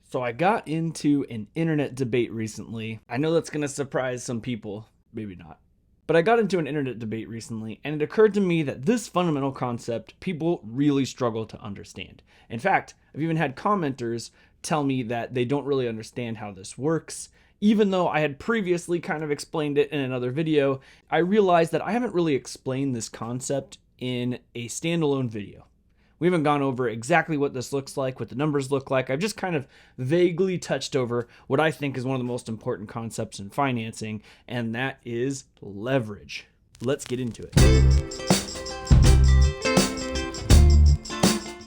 So I got into an internet debate recently. I know that's going to surprise some people, maybe not. But I got into an internet debate recently, and it occurred to me that this fundamental concept people really struggle to understand. In fact, I've even had commenters tell me that they don't really understand how this works. Even though I had previously kind of explained it in another video, I realized that I haven't really explained this concept in a standalone video. We haven't gone over exactly what this looks like, what the numbers look like. I've just kind of vaguely touched over what I think is one of the most important concepts in financing, and that is leverage. Let's get into it.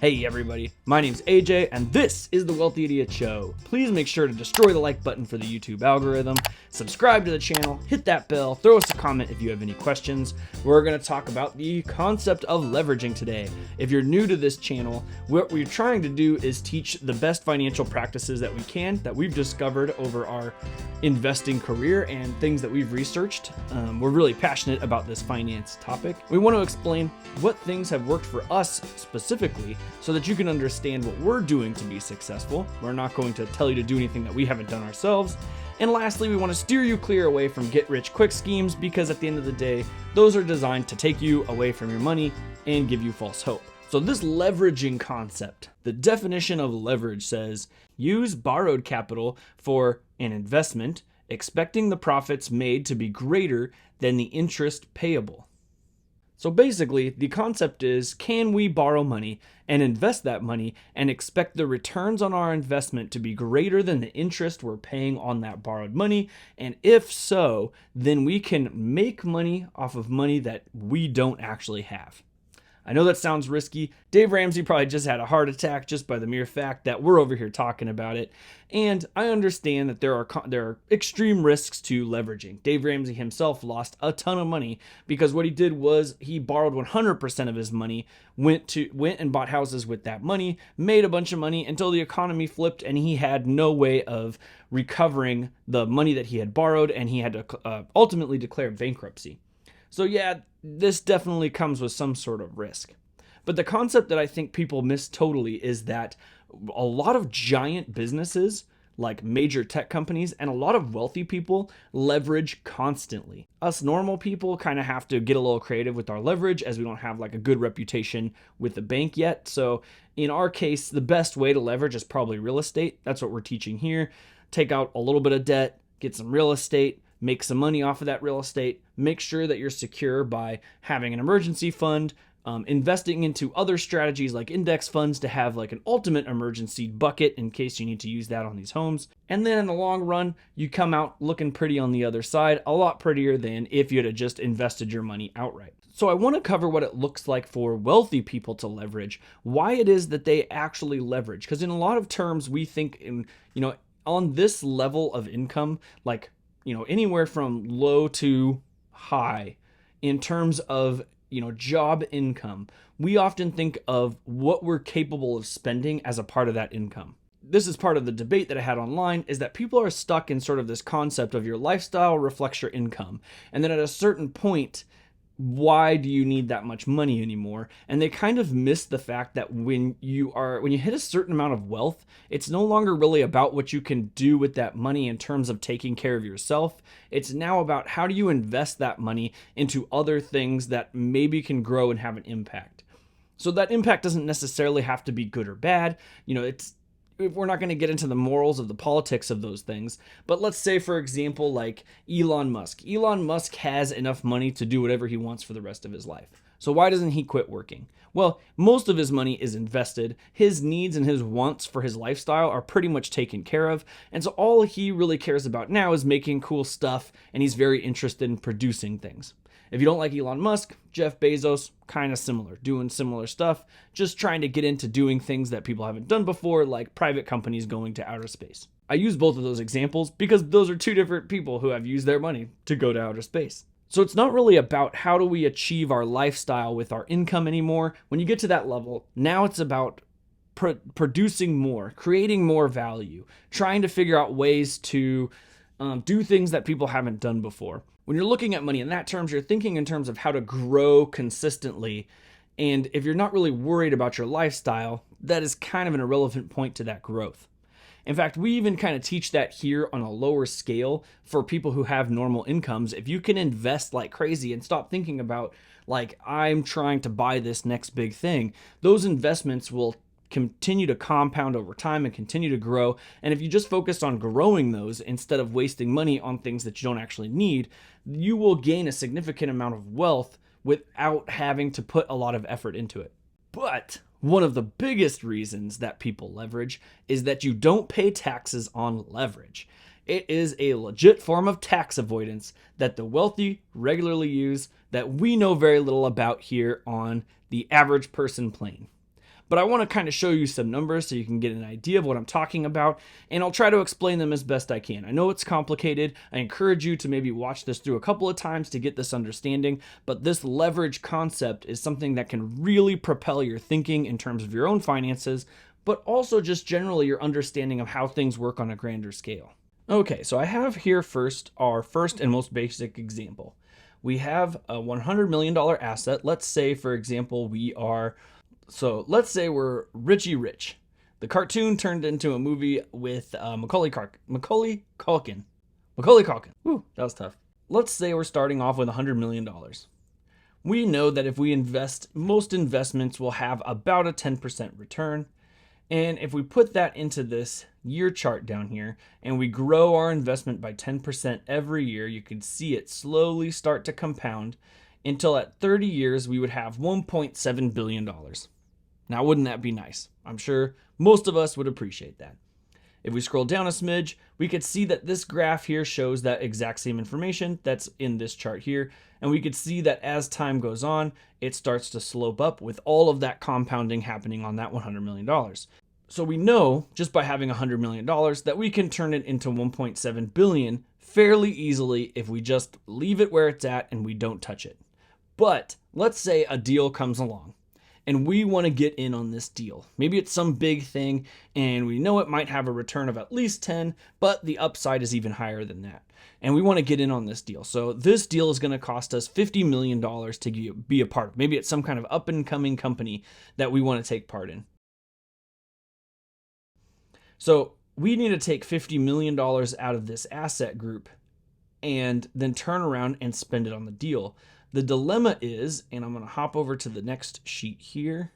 Hey everybody, my name's AJ, and this is the Wealthy Idiot Show. Please make sure to destroy the like button for the YouTube algorithm, subscribe to the channel, hit that bell, throw us a comment if you have any questions. We're going to talk about the concept of leveraging today. If you're new to this channel, what we're trying to do is teach the best financial practices that we can, that we've discovered over our investing career and things that we've researched. We're really passionate about this finance topic. We want to explain what things have worked for us specifically, so that you can understand what we're doing to be successful. We're not going to tell you to do anything that we haven't done ourselves. And lastly, we want to steer you clear away from get-rich-quick schemes, because at the end of the day, those are designed to take you away from your money and give you false hope. So this leveraging concept, the definition of leverage says, use borrowed capital for an investment, expecting the profits made to be greater than the interest payable. So basically, the concept is, can we borrow money and invest that money and expect the returns on our investment to be greater than the interest we're paying on that borrowed money? And if so, then we can make money off of money that we don't actually have. I know that sounds risky. Dave Ramsey probably just had a heart attack just by the mere fact that we're over here talking about it. And I understand that there are extreme risks to leveraging. Dave Ramsey himself lost a ton of money because what he did was he borrowed 100% of his money, went and bought houses with that money, made a bunch of money until the economy flipped and he had no way of recovering the money that he had borrowed, and he had to ultimately declare bankruptcy. So yeah, this definitely comes with some sort of risk. But the concept that I think people miss totally is that a lot of giant businesses, like major tech companies, and a lot of wealthy people leverage constantly. Us normal people kind of have to get a little creative with our leverage, as we don't have like a good reputation with the bank yet. So in our case, the best way to leverage is probably real estate. That's what we're teaching here. Take out a little bit of debt, get some real estate, make some money off of that real estate, make sure that you're secure by having an emergency fund, investing into other strategies like index funds to have like an ultimate emergency bucket in case you need to use that on these homes. And then in the long run, you come out looking pretty on the other side, a lot prettier than if you had just invested your money outright. So I want to cover what it looks like for wealthy people to leverage, why it is that they actually leverage. Because in a lot of terms, we think on this level of income, like anywhere from low to high in terms of, job income, we often think of what we're capable of spending as a part of that income. This is part of the debate that I had online, is that people are stuck in sort of this concept of your lifestyle reflects your income. And then at a certain point, why do you need that much money anymore? And they kind of miss the fact that when you hit a certain amount of wealth, it's no longer really about what you can do with that money in terms of taking care of yourself. It's now about how do you invest that money into other things that maybe can grow and have an impact. So that impact doesn't necessarily have to be good or bad. We're not going to get into the morals of the politics of those things, but let's say, for example, like Elon Musk. Elon Musk has enough money to do whatever he wants for the rest of his life. So why doesn't he quit working? Well, most of his money is invested. His needs and his wants for his lifestyle are pretty much taken care of. And so all he really cares about now is making cool stuff, and he's very interested in producing things. If you don't like Elon Musk, Jeff Bezos, kind of similar, doing similar stuff, just trying to get into doing things that people haven't done before, like private companies going to outer space. I use both of those examples because those are two different people who have used their money to go to outer space. So it's not really about how do we achieve our lifestyle with our income anymore. When you get to that level, now it's about producing more, creating more value, trying to figure out ways to do things that people haven't done before. When you're looking at money in that terms, you're thinking in terms of how to grow consistently. And if you're not really worried about your lifestyle, that is kind of an irrelevant point to that growth. In fact, we even kind of teach that here on a lower scale for people who have normal incomes. If you can invest like crazy and stop thinking about, like, I'm trying to buy this next big thing, those investments will continue to compound over time and continue to grow. And if you just focus on growing those instead of wasting money on things that you don't actually need, you will gain a significant amount of wealth without having to put a lot of effort into it. But one of the biggest reasons that people leverage is that you don't pay taxes on leverage. It is a legit form of tax avoidance that the wealthy regularly use that we know very little about here on the average person plane. But I want to kind of show you some numbers so you can get an idea of what I'm talking about, and I'll try to explain them as best I can. I know it's complicated. I encourage you to maybe watch this through a couple of times to get this understanding, but this leverage concept is something that can really propel your thinking in terms of your own finances, but also just generally your understanding of how things work on a grander scale. Okay, so I have here first our first and most basic example. We have a $100 million asset. Let's say, for example, let's say we're Richie Rich. The cartoon turned into a movie with Macaulay Culkin. Whew, that was tough. Let's say we're starting off with $100 million. We know that if we invest, most investments will have about a 10% return. And if we put that into this year chart down here and we grow our investment by 10% every year, you can see it slowly start to compound until at 30 years we would have $1.7 billion. Now, wouldn't that be nice? I'm sure most of us would appreciate that. If we scroll down a smidge, we could see that this graph here shows that exact same information that's in this chart here. And we could see that as time goes on, it starts to slope up with all of that compounding happening on that $100 million. So we know just by having $100 million that we can turn it into $1.7 billion fairly easily if we just leave it where it's at and we don't touch it. But let's say a deal comes along and we want to get in on this deal. Maybe it's some big thing and we know it might have a return of at least 10, but the upside is even higher than that. And we want to get in on this deal. So this deal is going to cost us $50 million to be a part of. Maybe it's some kind of up and coming company that we want to take part in. So we need to take $50 million out of this asset group and then turn around and spend it on the deal. The dilemma is, and I'm going to hop over to the next sheet here,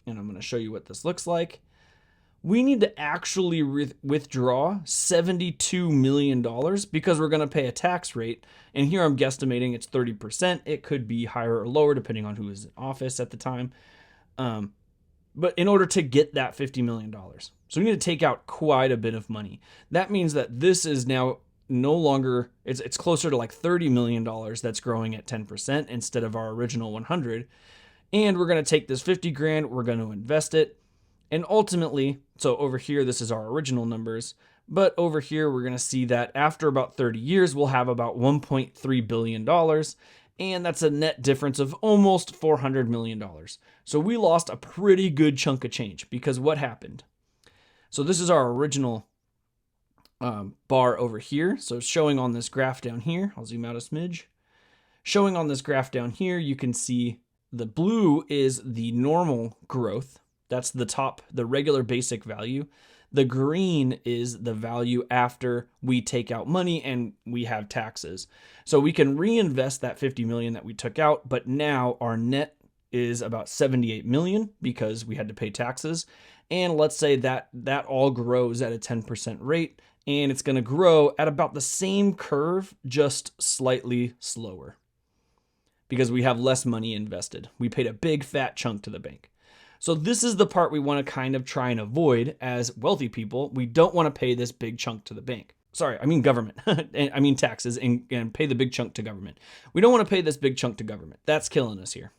and I'm going to show you what this looks like. We need to actually withdraw $72 million because we're going to pay a tax rate. And here I'm guesstimating it's 30%. It could be higher or lower depending on who is in office at the time. But in order to get that $50 million. So we need to take out quite a bit of money. That means that this is now no longer, it's closer to like $30 million that's growing at 10% instead of our original 100. And we're going to take this 50 grand, we're going to invest it. And ultimately, so over here, this is our original numbers, but over here, we're going to see that after about 30 years, we'll have about $1.3 billion. And that's a net difference of almost $400 million. So we lost a pretty good chunk of change because what happened? So this is our original bar over here. So showing on this graph down here, I'll zoom out a smidge. Showing on this graph down here, you can see the blue is the normal growth. That's the top, the regular basic value. The green is the value after we take out money and we have taxes. So we can reinvest that 50 million that we took out, but now our net is about 78 million because we had to pay taxes. And let's say that all grows at a 10% rate, and it's going to grow at about the same curve, just slightly slower because we have less money invested. We paid a big fat chunk to the bank. So this is the part we want to kind of try and avoid as wealthy people. We don't want to pay this big chunk to the bank. Sorry, I mean government. I mean taxes and pay the big chunk to government. We don't want to pay this big chunk to government. That's killing us here.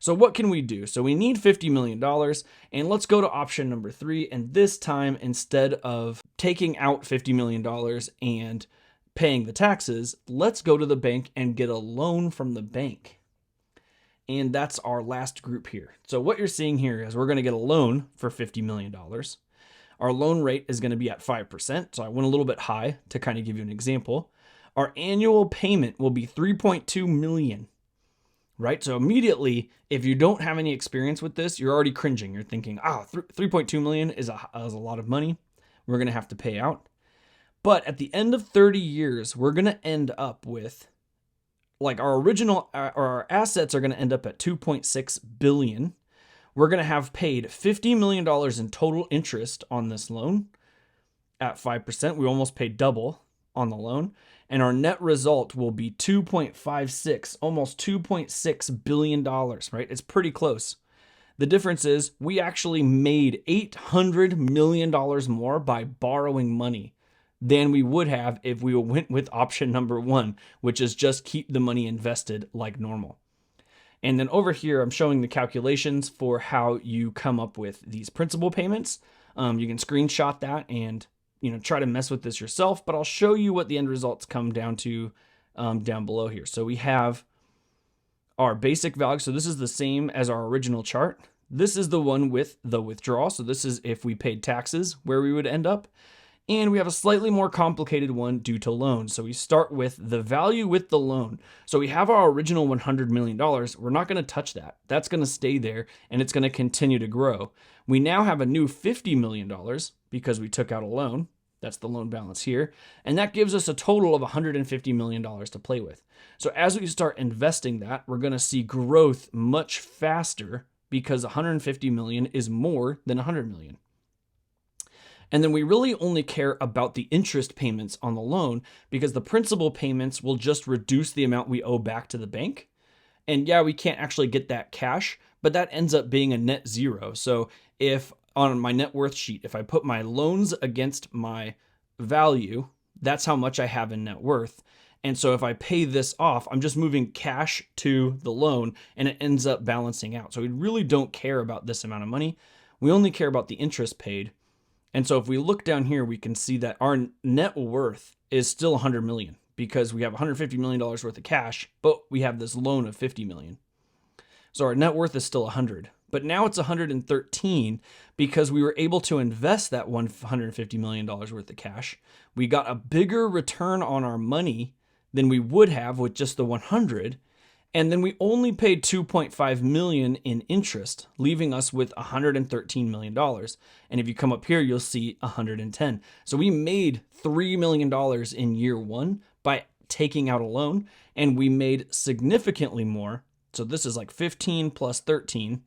So what can we do? So we need $50 million, and let's go to option number 3. And this time, instead of taking out $50 million and paying the taxes, let's go to the bank and get a loan from the bank. And that's our last group here. So what you're seeing here is we're going to get a loan for $50 million. Our loan rate is going to be at 5%. So I went a little bit high to kind of give you an example. Our annual payment will be $3.2 million. Right? So immediately, if you don't have any experience with this, you're already cringing. You're thinking, 3.2 million is a lot of money. we're going to have to pay out. But at the end of 30 years, we're going to end up with, like, our assets are going to end up at 2.6 billion. We're going to have paid $50 million in total interest on this loan at 5%. We almost paid double on the loan. And our net result will be 2.56, almost $2.6 billion, right? It's pretty close. The difference is we actually made $800 million more by borrowing money than we would have if we went with option number 1, which is just keep the money invested like normal. And then over here, I'm showing the calculations for how you come up with these principal payments. You can screenshot that and try to mess with this yourself, but I'll show you what the end results come down to down below here. So we have our basic value. So this is the same as our original chart. This is the one with the withdrawal. So this is if we paid taxes, where we would end up. And we have a slightly more complicated one due to loans. So we start with the value with the loan. So we have our original $100 million. We're not going to touch that. That's going to stay there and it's going to continue to grow. We now have a new $50 million because we took out a loan. That's the loan balance here. And that gives us a total of $150 million to play with. So as we start investing that, we're going to see growth much faster because 150 million is more than 100 million. And then we really only care about the interest payments on the loan because the principal payments will just reduce the amount we owe back to the bank. And yeah, we can't actually get that cash, but that ends up being a net zero. So if on my net worth sheet, if I put my loans against my value, that's how much I have in net worth. And so if I pay this off, I'm just moving cash to the loan and it ends up balancing out. So we really don't care about this amount of money. We only care about the interest paid. And so if we look down here, we can see that our net worth is still 100 million because we have $150 million worth of cash, but we have this loan of 50 million. So our net worth is still 100, but now it's 113 because we were able to invest that $150 million worth of cash. We got a bigger return on our money than we would have with just the 100. And then we only paid 2.5 million in interest, leaving us with $113 million. And if you come up here, you'll see 110. So we made $3 million in year 1 by taking out a loan, and we made significantly more. So this is like 15 plus 13,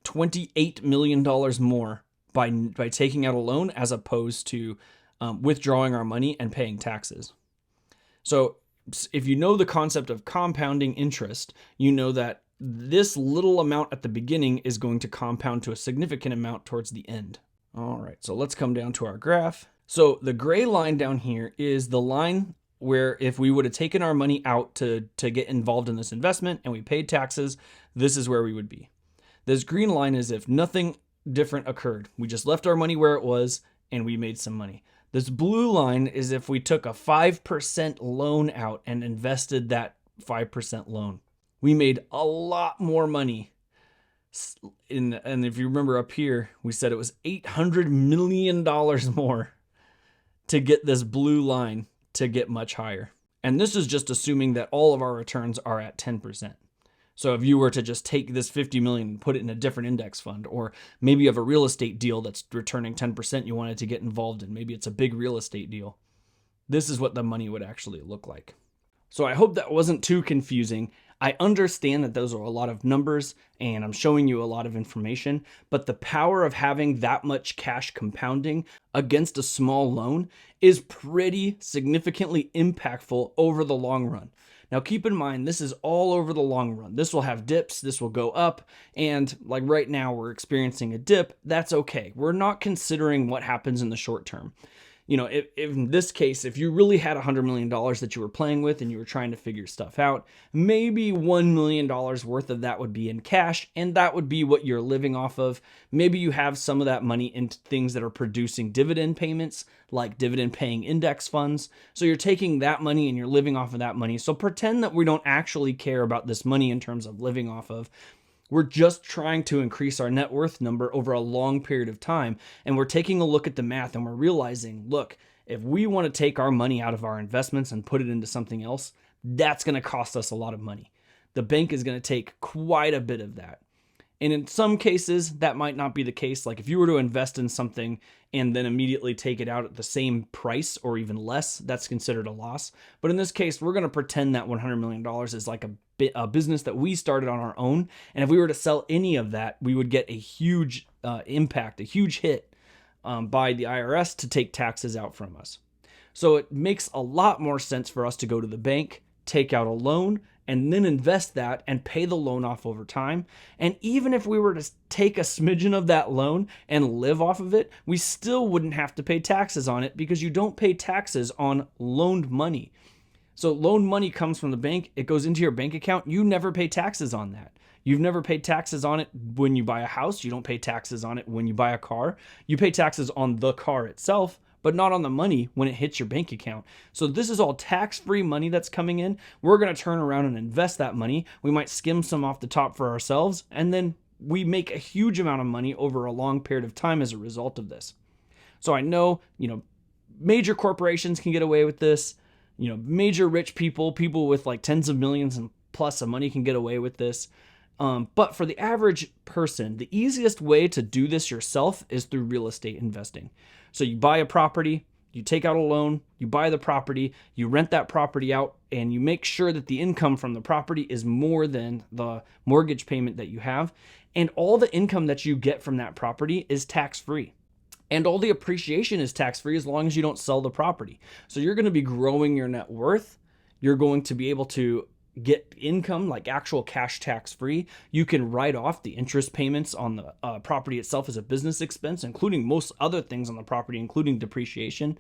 $28 million more by taking out a loan as opposed to withdrawing our money and paying taxes. So if you know the concept of compounding interest, you know that this little amount at the beginning is going to compound to a significant amount towards the end. All right, so let's come down to our graph. So the gray line down here is the line where if we would have taken our money out to get involved in this investment and we paid taxes, this is where we would be. This green line is if nothing different occurred. We just left our money where it was and we made some money. This blue line is if we took a 5% loan out and invested that 5% loan. We made a lot more money. And if you remember up here, we said it was $800 million more to get this blue line to get much higher. And this is just assuming that all of our returns are at 10%. So if you were to just take this 50 million and put it in a different index fund, or maybe you have a real estate deal that's returning 10% you wanted to get involved in, maybe it's a big real estate deal, this is what the money would actually look like. So I hope that wasn't too confusing. I understand that those are a lot of numbers and I'm showing you a lot of information, but the power of having that much cash compounding against a small loan is pretty significantly impactful over the long run. Now keep in mind, this is all over the long run. This will have dips, this will go up, and like right now we're experiencing a dip. That's okay. We're not considering what happens in the short term. You know, if in this case, if you really had $100 million that you were playing with and you were trying to figure stuff out, maybe $1 million worth of that would be in cash, and that would be what you're living off of. Maybe you have some of that money into things that are producing dividend payments, like dividend paying index funds. So you're taking that money and you're living off of that money. So pretend that we don't actually care about this money in terms of living off of. We're just trying to increase our net worth number over a long period of time. And we're taking a look at the math and we're realizing, look, if we want to take our money out of our investments and put it into something else, that's going to cost us a lot of money. The bank is going to take quite a bit of that. And in some cases, that might not be the case. Like if you were to invest in something and then immediately take it out at the same price or even less, that's considered a loss. But in this case, we're going to pretend that $100 million is like a business that we started on our own. And if we were to sell any of that, we would get a huge impact, a huge hit by the IRS to take taxes out from us. So it makes a lot more sense for us to go to the bank, take out a loan, and then invest that and pay the loan off over time. And even if we were to take a smidgen of that loan and live off of it, we still wouldn't have to pay taxes on it because you don't pay taxes on loaned money. So loaned money comes from the bank, it goes into your bank account, you never pay taxes on that. You've never paid taxes on it when you buy a house, you don't pay taxes on it when you buy a car. You pay taxes on the car itself, but not on the money when it hits your bank account. So this is all tax-free money that's coming in. We're going to turn around and invest that money. We might skim some off the top for ourselves, and then we make a huge amount of money over a long period of time as a result of this. So I know, major corporations can get away with this. Major rich people with like tens of millions and plus of money can get away with this. But for the average person, the easiest way to do this yourself is through real estate investing. So you buy a property, you take out a loan, you buy the property, you rent that property out, and you make sure that the income from the property is more than the mortgage payment that you have. And all the income that you get from that property is tax-free. And all the appreciation is tax-free as long as you don't sell the property. So you're going to be growing your net worth. You're going to be able to get income like actual cash tax-free. You can write off the interest payments on the property itself as a business expense, including most other things on the property, including depreciation.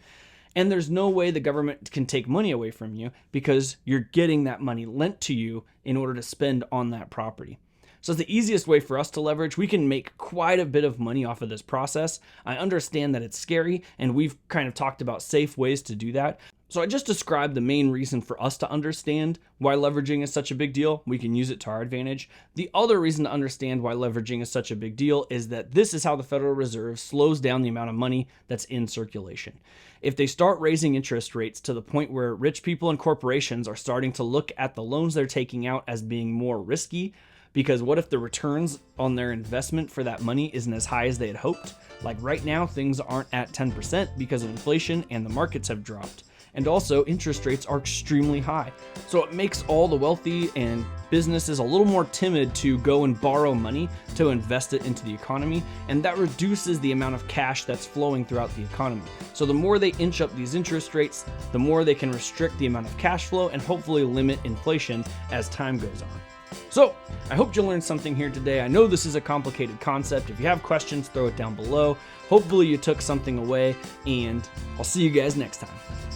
And there's no way the government can take money away from you because you're getting that money lent to you in order to spend on that property. So it's the easiest way for us to leverage. We can make quite a bit of money off of this process. I understand that it's scary, and we've kind of talked about safe ways to do that. So I just described the main reason for us to understand why leveraging is such a big deal. We can use it to our advantage. The other reason to understand why leveraging is such a big deal is that this is how the Federal Reserve slows down the amount of money that's in circulation. If they start raising interest rates to the point where rich people and corporations are starting to look at the loans they're taking out as being more risky, because what if the returns on their investment for that money isn't as high as they had hoped? Like right now, things aren't at 10% because of inflation and the markets have dropped. And also, interest rates are extremely high. So it makes all the wealthy and businesses a little more timid to go and borrow money to invest it into the economy. And that reduces the amount of cash that's flowing throughout the economy. So the more they inch up these interest rates, the more they can restrict the amount of cash flow and hopefully limit inflation as time goes on. So I hope you learned something here today. I know this is a complicated concept. If you have questions, throw it down below. Hopefully you took something away, and I'll see you guys next time.